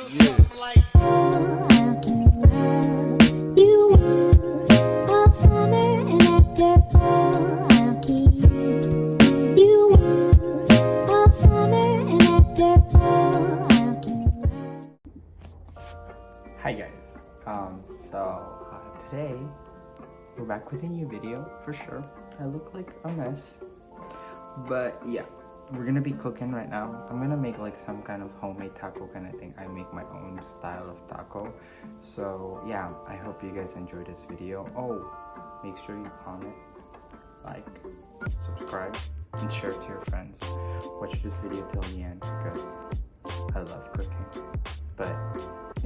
Hi guys, today we're back with a new video for sure. I look like a mess, but yeah, we're gonna be cooking right now. I'm gonna make like some kind of homemade taco kind of thing. I make my own style of taco. So yeah, I hope you guys enjoy this video. Oh, make sure you comment, like, subscribe, and share to your friends. Watch this video till the end because I love cooking. But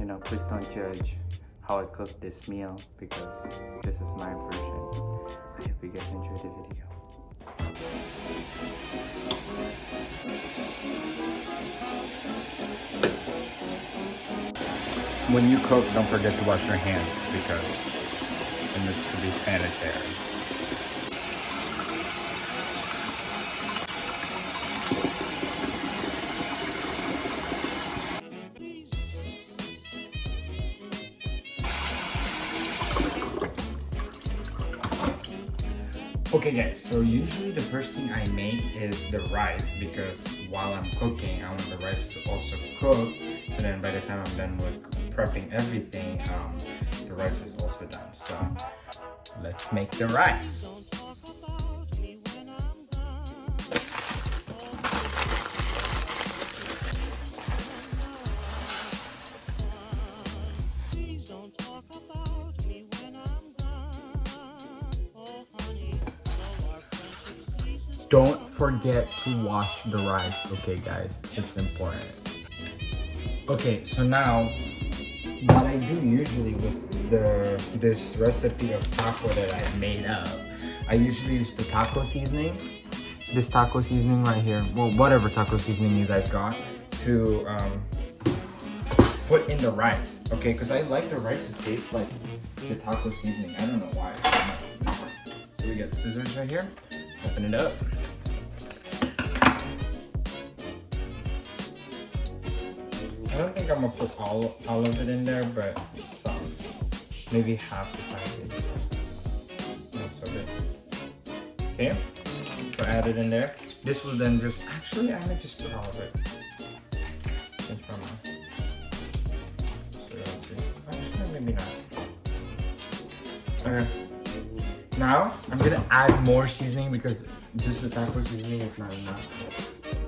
you know, please don't judge how I cook this meal because this is my version. I hope you guys enjoy the video. When you cook, don't forget to wash your hands because it needs to be sanitary. Okay guys, so usually the first thing I make is the rice because while I'm cooking, I want the rice to also cook. So then by the time I'm done with prepping everything, the rice is also done. So let's make the rice. Don't forget to wash the rice, okay guys? It's important. Okay, so now what I do usually with this recipe of taco that I made up, I usually use the taco seasoning. This taco seasoning right here, well, whatever taco seasoning you guys got, to put in the rice, okay? Because I like the rice to taste like the taco seasoning. I don't know why. So we got the scissors right here. Open it up. I don't think I'm gonna put all of it in there, but some. Maybe half the package. Most of it. Okay, so add it in there. This will then just, actually I might just put all of it. Since we're not. So actually maybe not. Okay. Now I'm gonna add more seasoning because just the taco seasoning is not enough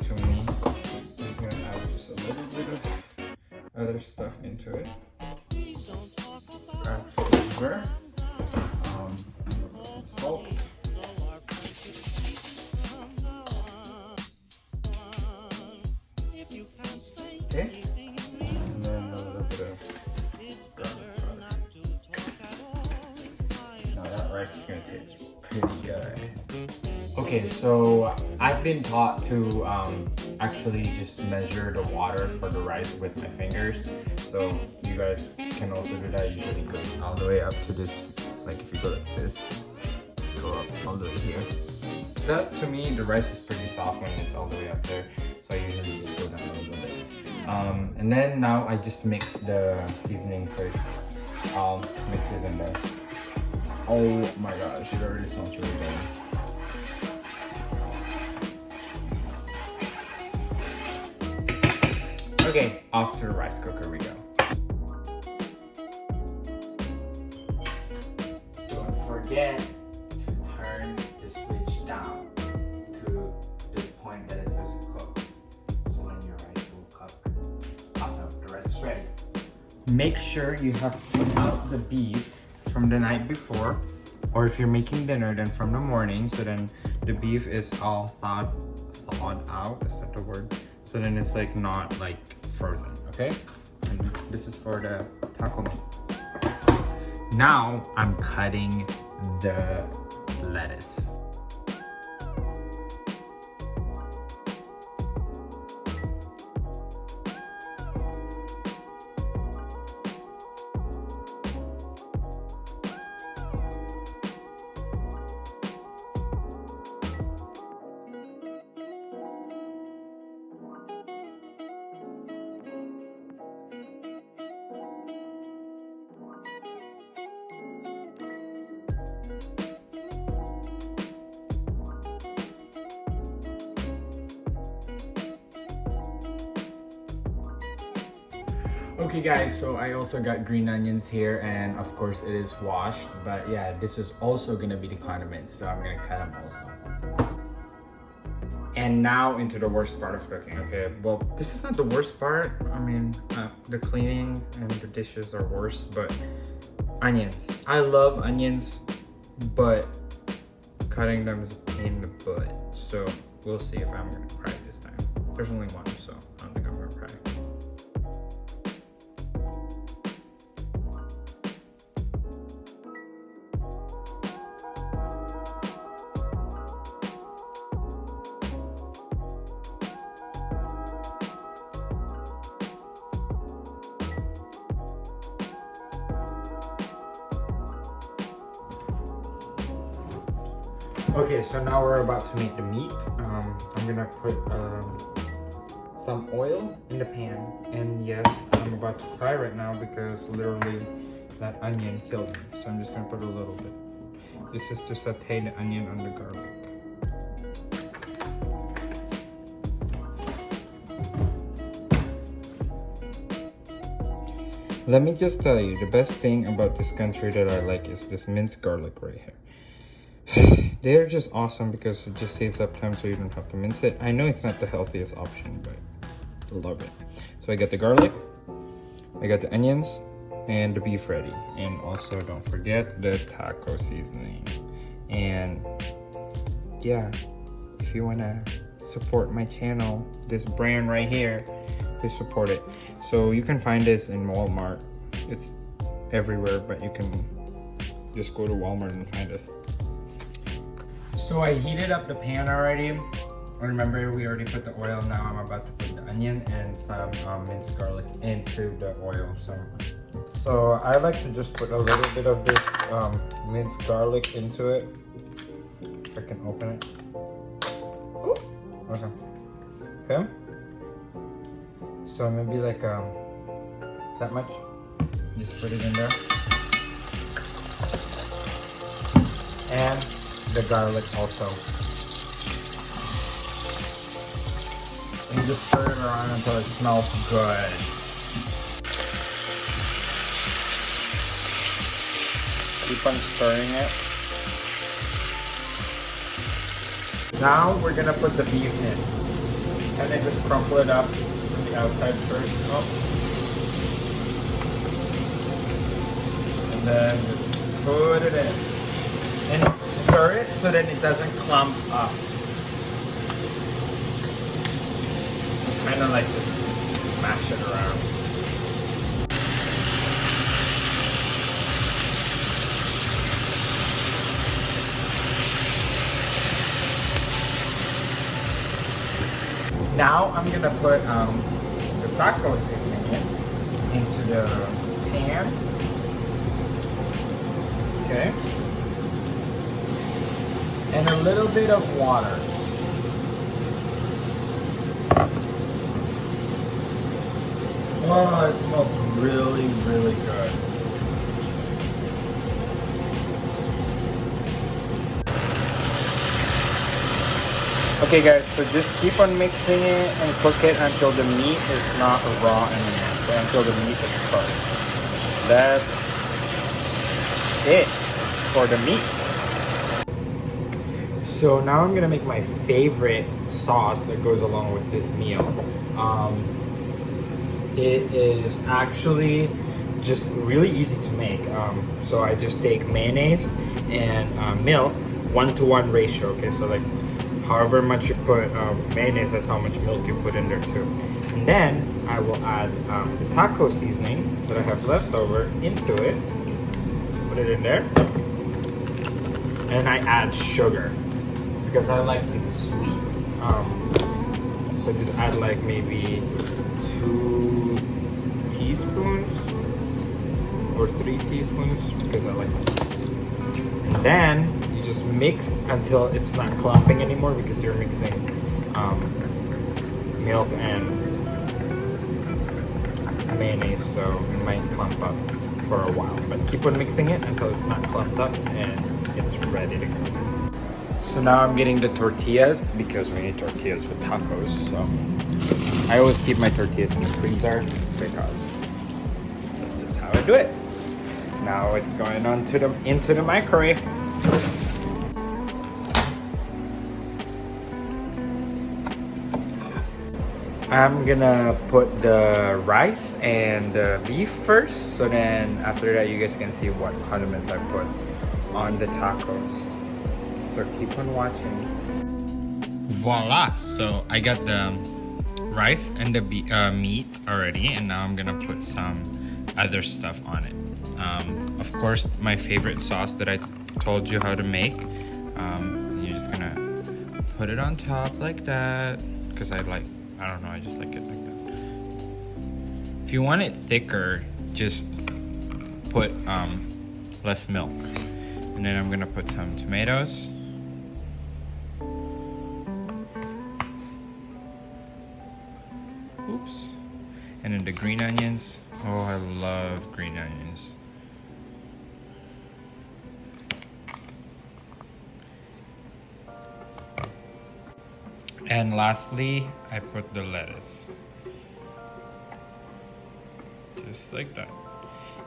to me. I'm just gonna add just a little bit of other stuff into it. Add flavor, some salt. Okay, and then a little bit of garlic powder. Now that rice is gonna taste pretty good. Okay, so I've been taught to actually just measure the water for the rice with my fingers. So you guys can also do that. Usually it goes all the way up to this, like if you go like this, go up all the way here. That, to me, the rice is pretty soft when it's all the way up there. So I usually just go down a little bit. And then now I just mix the seasoning, so it all mixes in there. Oh my gosh, it already smells really good. Okay, off to the rice cooker we go. Don't forget to turn the switch down to the point that it says cook. So then your rice will cook. Awesome, the rice is ready. Make sure you have put out the beef from the night before, or if you're making dinner, then from the morning. So then the beef is all thawed out, is that the word? So then it's like not like frozen, okay? And this is for the taco meat. Now I'm cutting the lettuce. Okay guys, so I also got green onions here, and of course it is washed, but yeah, this is also gonna be the condiments, so I'm gonna cut them also. And now into the worst part of cooking, okay? Well, this is not the worst part. I mean, the cleaning and the dishes are worse, but onions. I love onions, but cutting them is a pain in the butt. So we'll see if I'm gonna cry this time. There's only one, so I don't think I'm gonna cry. Okay, so now we're about to make the meat. I'm gonna put some oil in the pan, and yes, I'm about to cry right now because literally that onion killed me. So I'm just gonna put a little bit. This is to saute the onion on the garlic. Let me just tell you, the best thing about this country that I like is this minced garlic right here. They're just awesome because it just saves up time so you don't have to mince it. I know it's not the healthiest option, but I love it. So I got the garlic, I got the onions, and the beef ready. And also don't forget the taco seasoning. And yeah, if you wanna support my channel, this brand right here, please support it. So you can find this in Walmart. It's everywhere, but you can just go to Walmart and find this. So I heated up the pan already. Remember, we already put the oil. Now I'm about to put the onion and some minced garlic into the oil. So I like to just put a little bit of this minced garlic into it. If I can open it. Ooh. Okay. Okay. So maybe like that much. Just put it in there. And the garlic also. And just stir it around until it smells good. Keep on stirring it. Now we're gonna put the beef in. And then just crumple it up on the outside first. Oh. And then just put it in. And stir it so that it doesn't clump up. Kind of like just mash it around. Now I'm gonna put the taco seasoning into the pan. Okay. And a little bit of water. Oh, it smells really, really good. Okay guys, so just keep on mixing it and cook it until the meat is not raw anymore. So until the meat is cooked. That's it for the meat. So now I'm gonna make my favorite sauce that goes along with this meal. It is actually just really easy to make. So I just take mayonnaise and milk, 1-to-1 ratio. Okay, so like however much you put mayonnaise, that's how much milk you put in there too. And then I will add the taco seasoning that I have left over into it. Just put it in there. And I add sugar because I like it sweet. So just add like maybe 2 teaspoons or 3 teaspoons because I like it sweet. And then you just mix until it's not clumping anymore because you're mixing milk and mayonnaise, so it might clump up for a while. But keep on mixing it until it's not clumped up and it's ready to go. So now I'm getting the tortillas because we need tortillas with tacos. So I always keep my tortillas in the freezer because how I do it. Now it's going on to into the microwave. I'm gonna put the rice and the beef first, so then after that you guys can see what condiments I put on the tacos. So keep on watching. Voila! So I got the rice and the meat already, and now I'm gonna put some other stuff on it. Of course, my favorite sauce that I told you how to make. You're just gonna put it on top like that, because I don't know, I just like it like that. If you want it thicker, just put less milk. And then I'm gonna put some tomatoes. Oops. And then the green onions. Oh, I love green onions. And lastly, I put the lettuce. Just like that.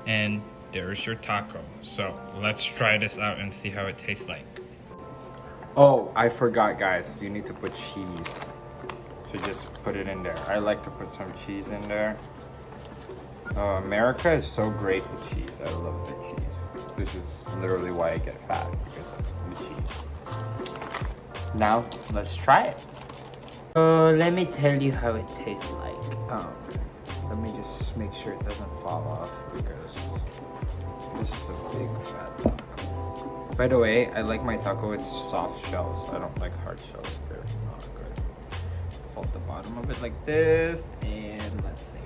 And there's your taco. So let's try this out and see how it tastes like. Oh, I forgot, guys. You need to put cheese. So just put it in there. I like to put some cheese in there. America is so great with cheese. I love the cheese. This is literally why I get fat, because of the cheese. Now, let's try it. Let me tell you how it tastes like. Let me just make sure it doesn't fall off, because this is a big fat taco. By the way, I like my taco with soft shells. I don't like hard shells. They're not good. Fold the bottom of it like this, and let's see.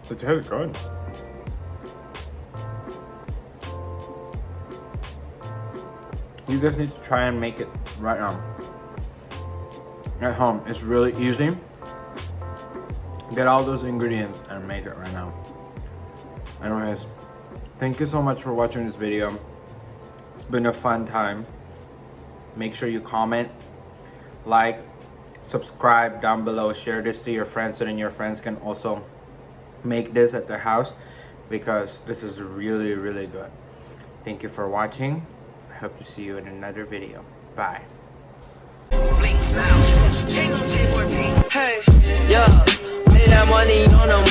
It tastes good. You guys need to try and make it right now at home. It's really easy. Get all those ingredients and make it right now. Anyways, thank you so much for watching this video. It's been a fun time. Make sure you comment, like, subscribe down below, share this to your friends, so then your friends can also make this at their house, because this is really, really good. Thank you for watching. I hope to see you in another video. Bye. Hey, yeah, made that money on a